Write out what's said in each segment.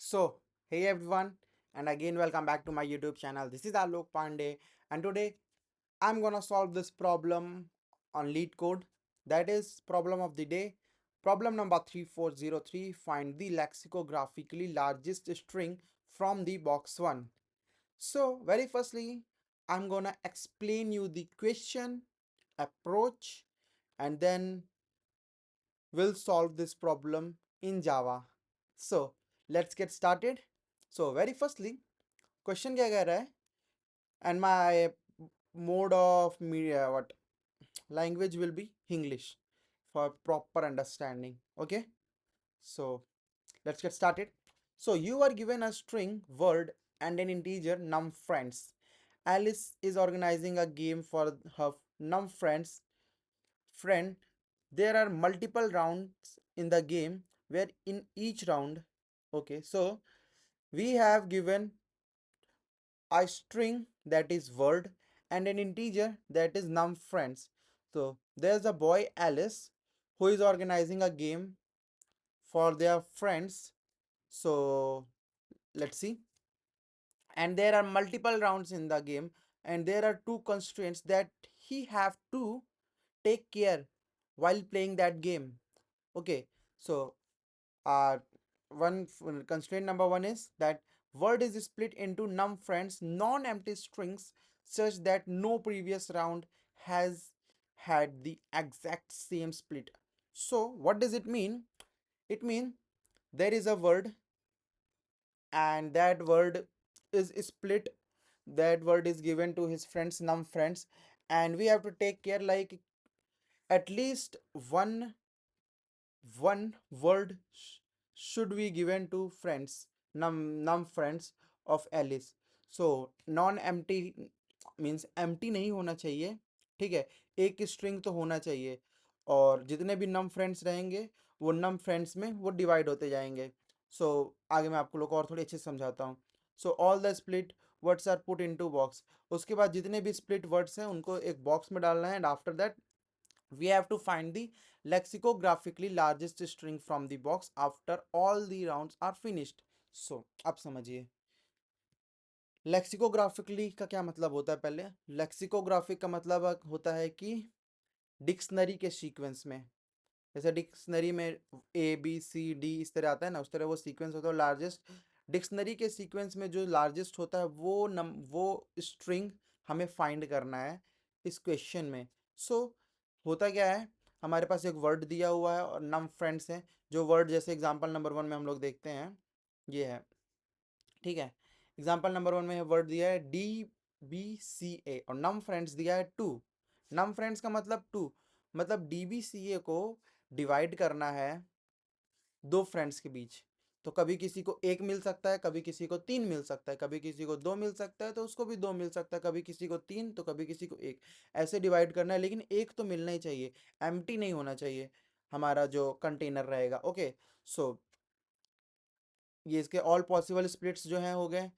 So, hey everyone, and again, welcome back to my YouTube channel. This is Alok Pandey, and today I'm gonna solve this problem on lead code. That is problem of the day. Problem number 3403. Find the lexicographically largest string from the box 1. So, very firstly, I'm gonna explain you the question, approach, and then we'll solve this problem in Java. So, let's get started. So, very firstly, question क्या कह रहा है and my mode of media what language will be English for proper understanding okay so let's get started so you are given a string word and an integer num friends. Alice is organizing a game for her num friend. There are multiple rounds in the game where in each round, okay, so we have given a string that is word and an integer that is num friends. So there's a boy Alice who is organizing a game for their friends. So let's see. And there are multiple rounds in the game, and there are two constraints that he have to take care while playing that game. Okay, so uh one constraint number one is that word is split into num friends non-empty strings such that no previous round has had the exact same split. So what does it mean? It means there is a word and that word is split. That word is given to his friends num friends, and we have to take care like at least one word should be given to friends num friends of Alice. So non empty means empty नहीं होना चाहिए, ठीक है, एक string तो होना चाहिए और जितने भी नम फ्रेंड्स रहेंगे वो नम फ्रेंड्स में वो डिवाइड होते जाएंगे. सो आगे मैं आपको लोग और थोड़ी अच्छे से समझाता हूँ. So all the split words are put into box. उसके बाद जितने भी स्प्लिट वर्ड्स हैं उनको एक बॉक्स में डालना है and after that we have to find the lexicographically largest string from the box after all the rounds are finished. So अब समझिए लेक्सिकोग्राफिकली का क्या मतलब होता है. पहले लेक्सिकोग्राफिक का मतलब होता है कि डिक्शनरी के सीक्वेंस में, जैसे डिक्शनरी में ए बी सी डी इस तरह आता है ना, उस तरह वो सीक्वेंस होता है. लार्जेस्ट डिक्शनरी के सीक्वेंस में जो लार्जेस्ट होता है वो स्ट्रिंग हमें फाइंड करना है इस क्वेश्चन में. सो होता क्या है, हमारे पास एक वर्ड दिया हुआ है और नम फ्रेंड्स हैं. जो वर्ड जैसे एग्जांपल नंबर वन में हम लोग देखते हैं ये है, ठीक है. एग्जांपल नंबर वन में वर्ड दिया है DBCA और नम फ्रेंड्स दिया है टू. नम फ्रेंड्स का मतलब टू, मतलब DBCA को डिवाइड करना है दो फ्रेंड्स के बीच. तो कभी किसी को एक मिल सकता है, कभी किसी को तीन मिल सकता है, कभी किसी को दो मिल सकता है तो उसको भी दो मिल सकता है, कभी किसी को तीन तो कभी किसी को एक. ऐसे डिवाइड करना है लेकिन एक तो मिलना ही चाहिए, एम्प्टी नहीं होना चाहिए हमारा जो कंटेनर रहेगा. ओके, सो ये इसके ऑल पॉसिबल स्प्लिट्स जो हैं हो गए.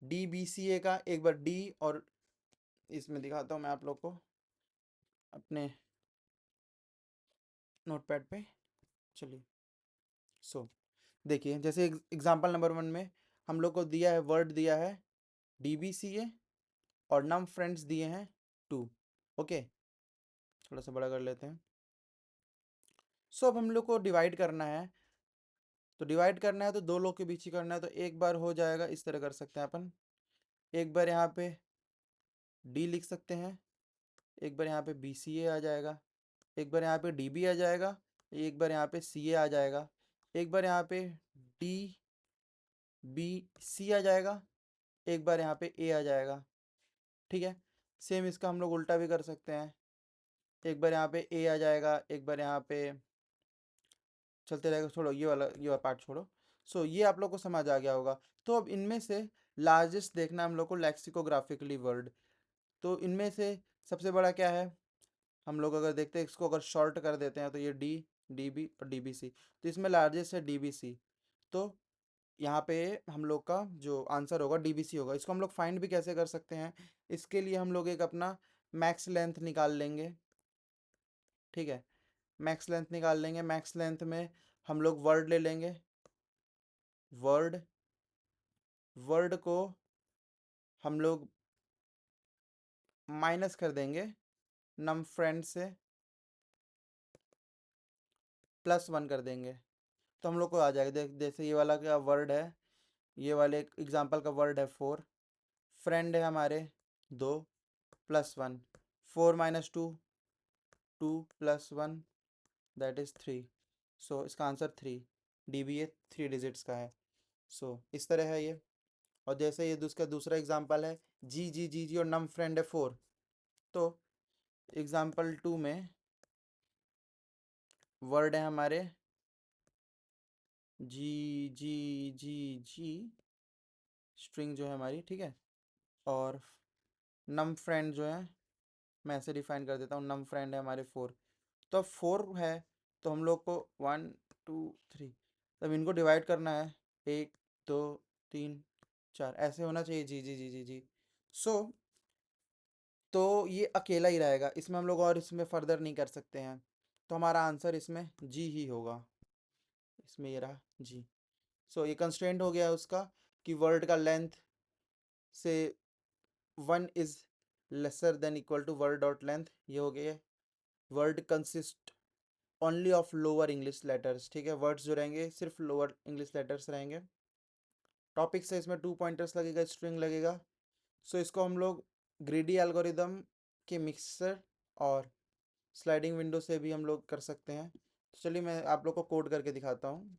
DBCA का एक बार डी, और इसमें दिखाता हूँ मैं आप लोग को अपने नोटपैड पे. चलिए, सो देखिए जैसे एग्जांपल नंबर वन में हम लोग को दिया है वर्ड दिया है DBCA और नम फ्रेंड्स दिए हैं टू. ओके, थोड़ा सा बड़ा कर लेते हैं. सो अब हम लोग को डिवाइड करना है, तो डिवाइड करना है तो दो लोग के बीच ही करना है. तो एक बार हो जाएगा, इस तरह कर सकते हैं अपन. एक बार यहाँ पे D लिख सकते हैं, एक बार यहाँ पे BCA आ जाएगा, एक बार यहाँ पे DB आ जाएगा, एक बार यहाँ पे CA आ जाएगा, एक बार यहाँ पे DBC आ जाएगा, एक बार यहाँ पे A आ जाएगा. ठीक है, सेम इसका हम लोग उल्टा भी कर सकते हैं. एक बार यहाँ पे A आ जाएगा, एक बार यहाँ पे चलते रहेगा. छोड़ो ये वाला पार्ट छोड़ो. सो ये आप लोग को समझ आ गया होगा. तो अब इनमें से लार्जेस्ट देखना है हम लोग को लेक्सिकोग्राफिकली वर्ड. तो इनमें से सबसे बड़ा क्या है, हम लोग अगर देखते हैं इसको अगर शॉर्ट कर देते हैं तो ये DB और DBC. तो इसमें लार्जेस्ट है DBC. तो यहाँ पे हम लोग का जो आंसर होगा DBC होगा. इसको हम लोग फाइंड भी कैसे कर सकते हैं, इसके लिए हम लोग एक अपना मैक्स लेंथ निकाल लेंगे. ठीक है, मैक्स लेंथ निकाल लेंगे. मैक्स लेंथ में हम लोग वर्ड ले लेंगे वर्ड वर्ड को हम लोग माइनस कर देंगे नम फ्रेंड से, +1 कर देंगे, तो हम लोग को आ जाएगा। जैसे ये वाला क्या वर्ड है, ये वाले एग्जाम्पल का वर्ड है 4, फ्रेंड है हमारे 2, +1, 4 - 2, 2 + 1, दैट इज़ 3। सो इसका आंसर 3, DB ये 3 डिजिट्स का है। सो इस तरह है ये। और जैसे ये उसका दूसरा एग्जाम्पल है जी जी जी जी और नम फ्रेंड है 4, तो एग्जाम्पल 2 में वर्ड है हमारे जी जी जी जी, स्ट्रिंग जो है हमारी, ठीक है। और नम फ्रेंड जो है, मैं ऐसे डिफाइन कर देता हूँ, नम फ्रेंड है हमारे 4। तो अब 4 है, तो हम लोग को 1 2 3, तब इनको डिवाइड करना है, 1 2 3 4, ऐसे होना चाहिए जी जी जी जी जी। सो तो ये अकेला ही रहेगा, इसमें हम लोग और इसमें फर्दर नहीं कर सकते हैं, तो हमारा आंसर इसमें जी ही होगा। इसमें ये रहा जी। सो ये कंस्ट्रेंट हो गया उसका कि वर्ड का लेंथ से 1 is lesser than equal to word dot length, ये हो गया। Word consist only of lower English letters, ठीक है, वर्ड्स जो रहेंगे सिर्फ लोअर इंग्लिश लेटर्स रहेंगे। टॉपिक से इसमें 2 पॉइंटर्स लगेगा, स्ट्रिंग लगेगा। सो इसको हम लोग ग्रीडी एल्गोरिदम के मिक्सर और स्लाइडिंग विंडो से भी हम लोग कर सकते हैं। तो चलिए मैं आप लोग को कोड करके दिखाता हूँ,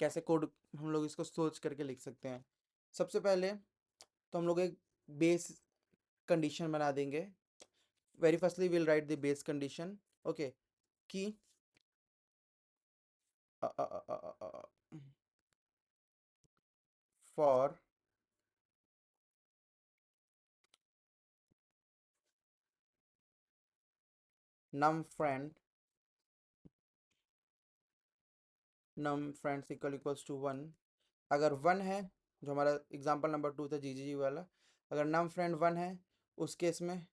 कैसे कोड हम लोग इसको सोच करके लिख सकते हैं। सबसे पहले तो हम लोग एक बेस कंडीशन बना देंगे। Very firstly will write the base condition, okay, कि for num friend num friends equals to 1, अगर 1 है, जो हमारा एग्जांपल नंबर 2 था जी जी जी वाला, अगर num friend 1 है, उस केस में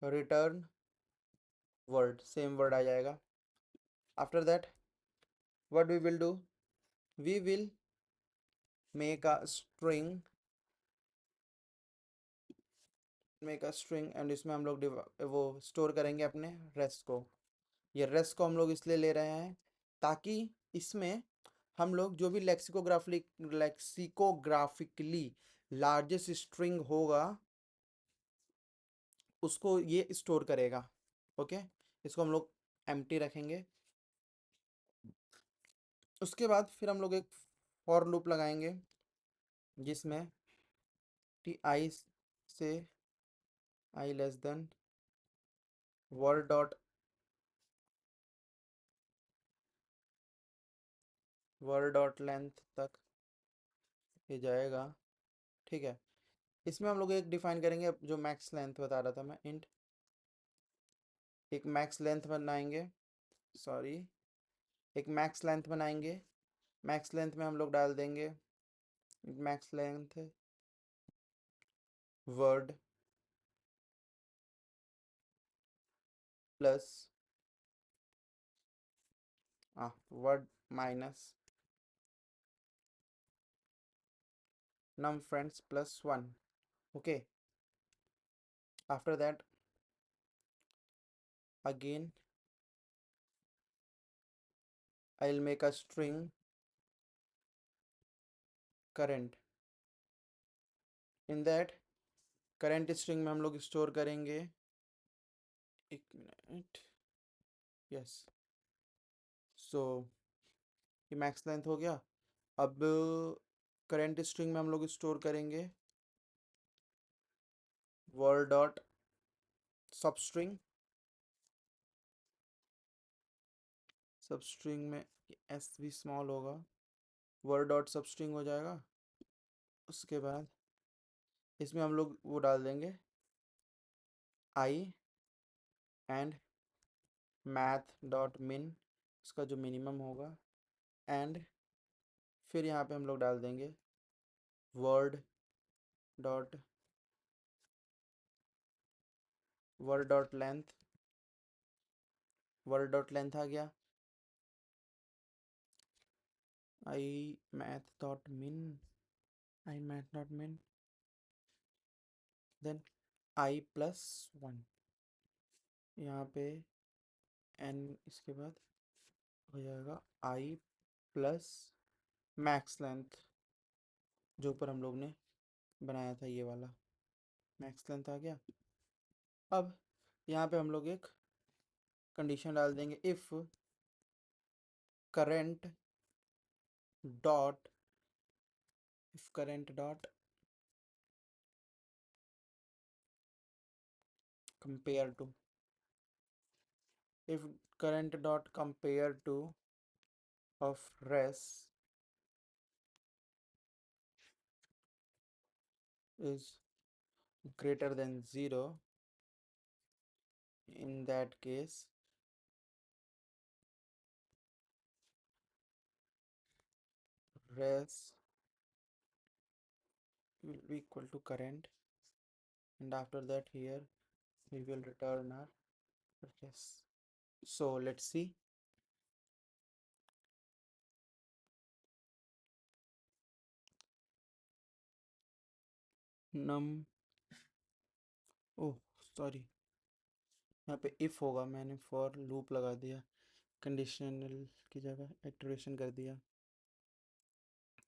रिटर्न वर्ड, सेम वर्ड आ जाएगा। After that what we will do, we will make a string and इसमें हम लोग वो स्टोर करेंगे अपने रेस्ट को। ये रेस्ट को हम लोग इसलिए ले रहे हैं ताकि इसमें हम लोग जो भी लेक्सिकोग्राफिकली लार्जेस्ट स्ट्रिंग होगा उसको ये स्टोर करेगा, ओके। इसको हम लोग एम्प्टी रखेंगे। उसके बाद फिर हम लोग एक फॉर लूप लगाएंगे जिसमें टी आई से I less than word dot length तक ये जाएगा, ठीक है। इसमें हम लोग एक डिफाइन करेंगे जो मैक्स लेंथ बता रहा था मैं, इंट एक मैक्स लेंथ बनाएंगे, सॉरी, एक मैक्स लेंथ बनाएंगे। मैक्स लेंथ में हम लोग डाल देंगे max length word plus word minus num friends +1, okay। After that again I'll make a string current, in that current string में हम लोग स्टोर करेंगे, एक मिनट, यस। सो ये मैक्स लेंथ हो गया। अब करंट स्ट्रिंग में हम लोग स्टोर करेंगे वर्ड डॉट सब स्ट्रिंग, सब स्ट्रिंग में एस भी स्मॉल होगा, वर्ड डॉट सब स्ट्रिंग हो जाएगा। उसके बाद इसमें हम लोग वो डाल देंगे आई एंड मैथ डॉट मिन, उसका जो मिनिमम होगा, एंड फिर यहाँ पे हम लोग डाल देंगे word dot length, word dot length आ गया। imath.min, imath.min, देन i+1, यहाँ पे n इसके बाद हो जाएगा i प्लस मैक्स लेंथ, जो ऊपर हम लोग ने बनाया था ये वाला मैक्स लेंथ आ गया। अब यहाँ पे हम लोग एक कंडीशन डाल देंगे, if current dot if current dot compare to, if current dot compare to of res is greater than 0, in that case res will be equal to current, and after that here we will return our res. So let's see. num oh sorry, यहाँ पे if होगा, मैंने for loop लगा दिया, conditional की जगह iteration कर दिया,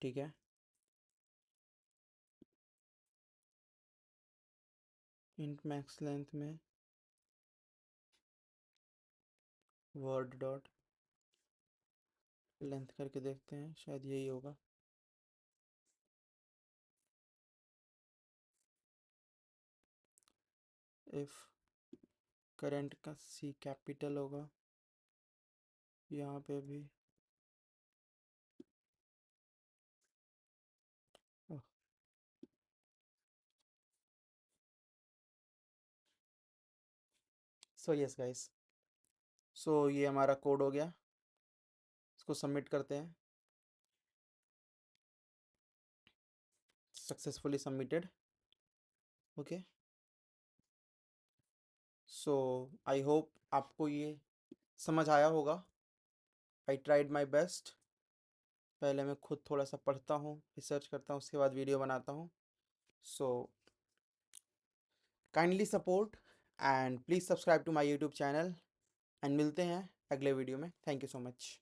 ठीक है। इंट मैक्स लेंथ में वर्ड डॉट लेंथ करके देखते हैं, शायद यही होगा। इफ करंट का सी कैपिटल होगा, यहाँ पे भी सो यस गाइस, सो ये हमारा कोड हो गया, इसको सबमिट करते हैं। Successfully submitted, okay. So I hope आपको ये समझ आया होगा। I tried my best. पहले मैं खुद थोड़ा सा पढ़ता हूँ, रिसर्च करता हूँ, उसके बाद वीडियो बनाता हूँ। So kindly support and please subscribe to my YouTube channel, and मिलते हैं अगले वीडियो में। Thank you so much.